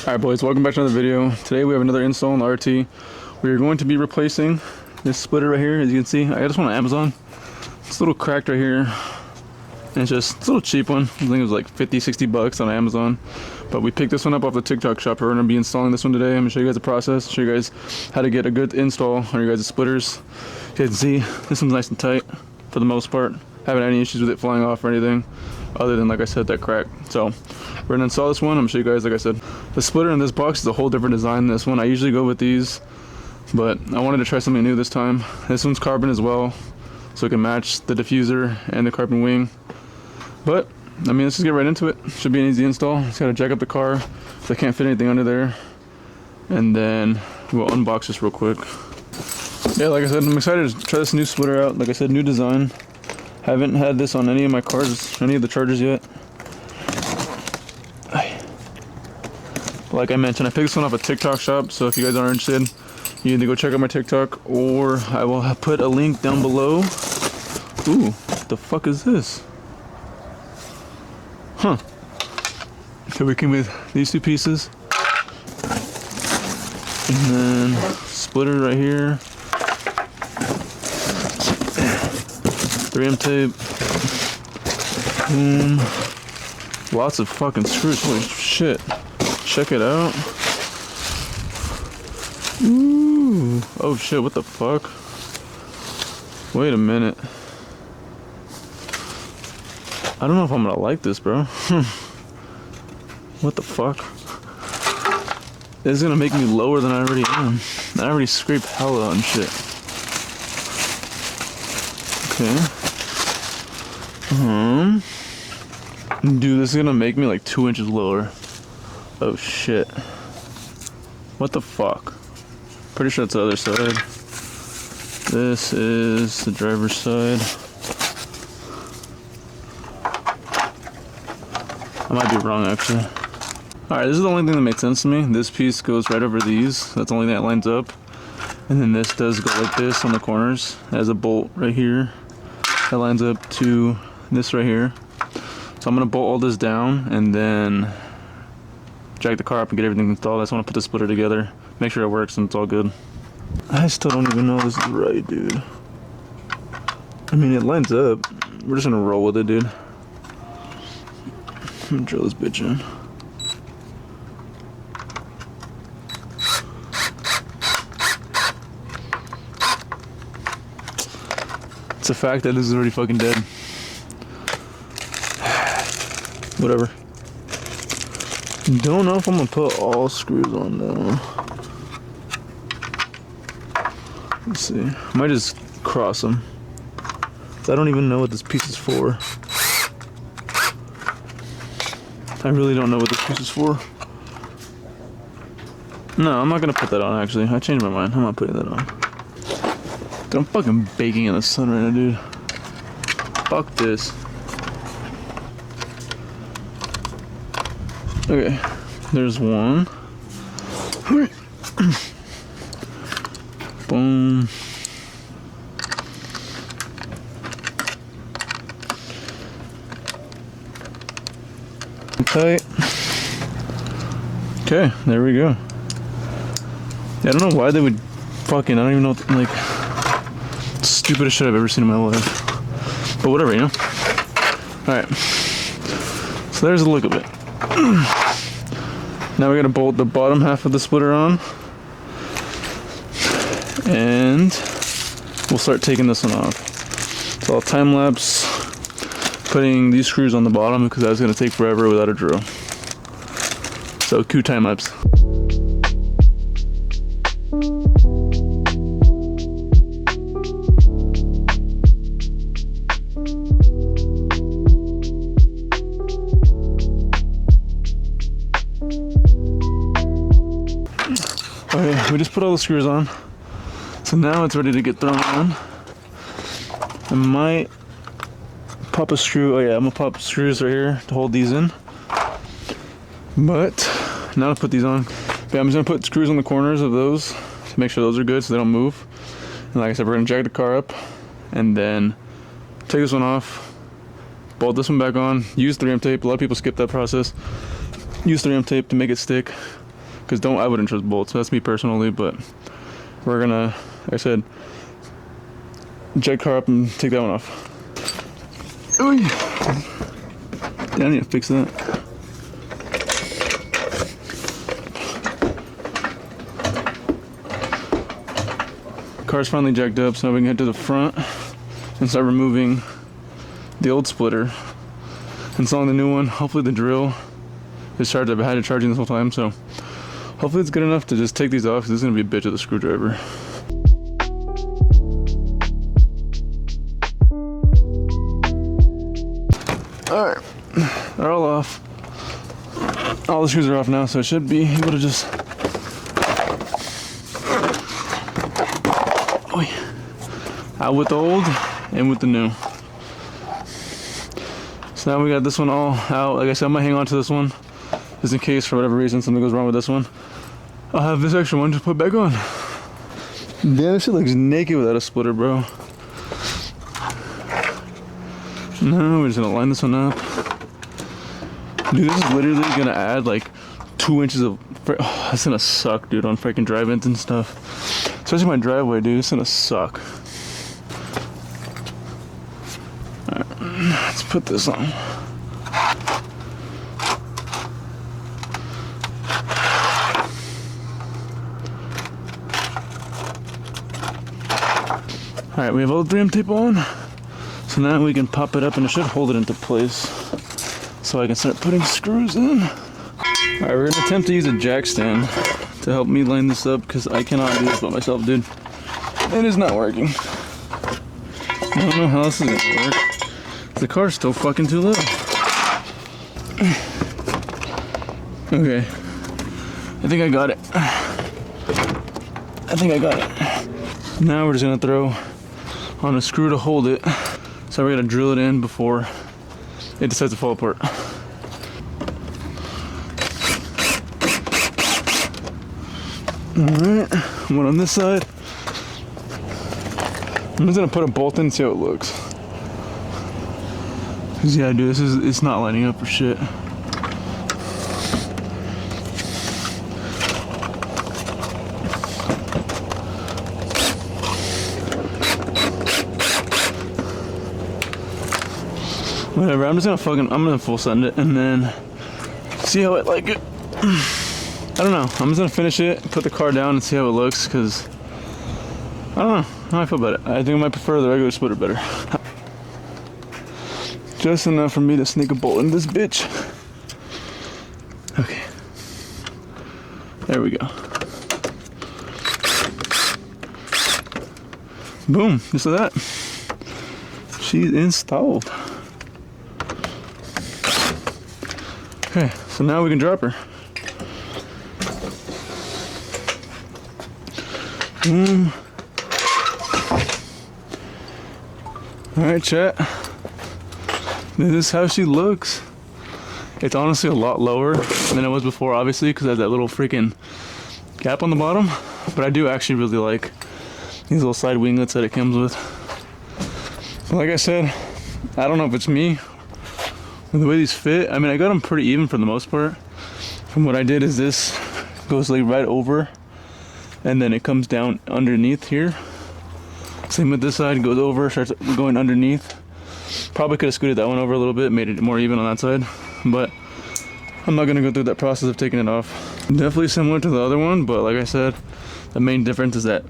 Alright boys, welcome back to another video. Today we have another install on the RT. We are going to be replacing this splitter right here. As you can see, I got this one on Amazon. It's a little cracked right here. And it's a little cheap one. I think it was like 50-60 bucks on Amazon. But we picked this one up off the TikTok shop. We're going to be installing this one today. I'm going to show you guys the process, show you guys how to get a good install on your guys' splitters. You guys can see, this one's nice and tight for the most part. Haven't had any issues with it flying off or anything, other than, like I said, that crack. So we're gonna install this one. I'm gonna show you guys, like I said, the splitter in this box is a whole different design than this one. I usually go with these, but I wanted to try something new this time. This one's carbon as well, so it can match the diffuser and the carbon wing. But I mean, let's just get right into it. Should be an easy install. Just gotta jack up the car if I can't fit anything under there, and then we'll unbox this real quick. Yeah, like I said, I'm excited to try this new splitter out. Like I said, new design. Haven't had this on any of my cars, any of the Chargers yet. Like I mentioned, I picked this one off a TikTok shop, so if you guys are interested, you need to go check out my TikTok, or I will put a link down below. Ooh, what the fuck is this? Huh. So we came with these two pieces. And then splitter right here. 3M tape. Boom. Lots of fucking screws. Holy shit. Check it out. Ooh. Oh shit, what the fuck? Wait a minute. I don't know if I'm gonna like this, bro. What the fuck? This is gonna make me lower than I already am. I already scraped hella on shit. Okay. Dude, this is gonna make me like 2 inches lower. Oh shit. What the fuck? Pretty sure it's the other side. This is the driver's side. I might be wrong actually. Alright, this is the only thing that makes sense to me. This piece goes right over these. That's the only thing that lines up. And then this does go like this on the corners. It has a bolt right here that lines up to this right here. So I'm gonna bolt all this down and then jack the car up and get everything installed. I just want to put the splitter together, make sure it works and it's all good. I still don't even know this is right, dude. I mean, it lines up. We're just gonna roll with it, dude. I'm gonna drill this bitch in. It's a fact that this is already fucking dead. Whatever. Don't know if I'm gonna put all screws on though. Let's see. I might just cross them. I don't even know what this piece is for. I really don't know what this piece is for. No, I'm not gonna put that on actually. I changed my mind. I'm not putting that on. Dude, I'm fucking baking in the sun right now, dude. Fuck this. Okay, there's one. Boom. Tight. Okay, there we go. Yeah, I don't know why they would fucking, I don't even know, like, stupidest shit I've ever seen in my life. But whatever, you know? Alright. So there's a look of it. Now we're gonna bolt the bottom half of the splitter on. And we'll start taking this one off. So I'll time lapse putting these screws on the bottom because that's gonna take forever without a drill. So cue time lapse. Okay, we just put all the screws on. So now it's ready to get thrown on. I might pop a screw. Oh yeah, I'm gonna pop screws right here to hold these in. But now to put these on, yeah, I'm just gonna put screws on the corners of those to make sure those are good so they don't move. And like I said, we're gonna jack the car up and then take this one off, bolt this one back on, use 3M tape. A lot of people skip that process. Use 3M tape to make it stick. because I wouldn't trust bolts. That's me personally, but we're gonna, like I said, jet car up and take that one off. Oh yeah, I need to fix that. Car's finally jacked up, so now we can head to the front and start removing the old splitter, installing the new one. Hopefully the drill is charged. I've had it charging this whole time, so hopefully it's good enough to just take these off, because this is going to be a bitch of a screwdriver. Alright, they're all off. All the screws are off now, so it should be able to just out with the old and with the new. So now we got this one all out. Like I said, I'm gonna hang on to this one just in case for whatever reason something goes wrong with this one. I'll have this extra one just put back on. Damn, this shit looks naked without a splitter, bro. No, we're just gonna line this one up. Dude, this is literally gonna add like 2 inches of, oh, that's gonna suck, dude, on freaking drive-ins and stuff. Especially my driveway, dude, it's gonna suck. Alright, let's put this on. Alright, we have all the 3M tape on. So now we can pop it up and it should hold it into place. So I can start putting screws in. Alright, we're gonna attempt to use a jack stand to help me line this up, because I cannot do this by myself, dude. It is not working. I don't know how this is gonna work. The car's still fucking too low. Okay. I think I got it. Now we're just gonna throw on a screw to hold it. So we're gonna drill it in before it decides to fall apart. Alright, one on this side. I'm just gonna put a bolt in and see how it looks. Cause yeah, dude, it's not lining up for shit. Whatever, I'm gonna full send it and then see how I like it. I don't know, I'm just gonna finish it, put the car down and see how it looks, cause I don't know how I feel about it. I think I might prefer the regular splitter better. Just enough for me to sneak a bolt in this bitch. Okay. There we go. Boom, just like that. She's installed. Okay, so now we can drop her. Alright, chat. This is how she looks. It's honestly a lot lower than it was before, obviously, because it has that little freaking gap on the bottom. But I do actually really like these little side winglets that it comes with. But like I said, I don't know if it's me or the way these fit. I mean, I got them pretty even for the most part. From what I did is this goes like right over and then it comes down underneath here. Same with this side, goes over, starts going underneath. Probably could have scooted that one over a little bit, made it more even on that side, but I'm not gonna go through that process of taking it off. Definitely similar to the other one, but like I said, the main difference is that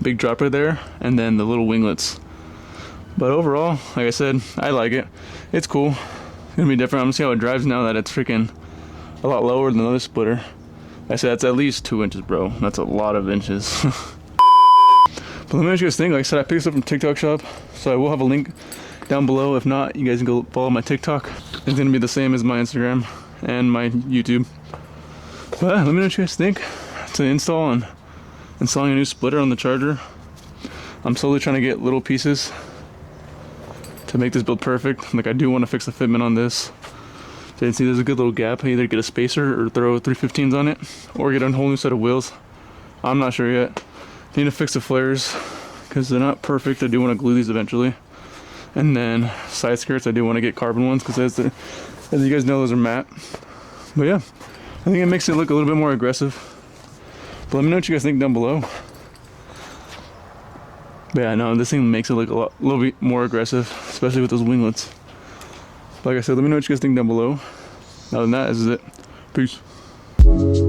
big dropper there and then the little winglets. But overall, like I said, I like it. It's cool. It's gonna be different. I'm gonna see how it drives now that it's freaking a lot lower than the other splitter. I said that's at least 2 inches, bro. That's a lot of inches. But let me know what you guys think. Like I said, I picked this up from TikTok shop, so I will have a link down below. If not, you guys can go follow my TikTok. It's gonna be the same as my Instagram and my YouTube. But let me know what you guys think. To install and installing a new splitter on the Charger. I'm slowly trying to get little pieces to make this build perfect. Like I do want to fix the fitment on this. So you can see there's a good little gap. I either get a spacer or throw 315s on it, or get a whole new set of wheels. I'm not sure yet. Need to fix the flares because they're not perfect. I do want to glue these eventually. And then side skirts, I do want to get carbon ones because as you guys know, those are matte. But yeah, think it makes it look a little bit more aggressive. But let me know what you guys think down below. But yeah, no, this thing makes it look a little bit more aggressive, especially with those winglets. Like I said, let me know what you guys think down below. Other than that, this is it. Peace.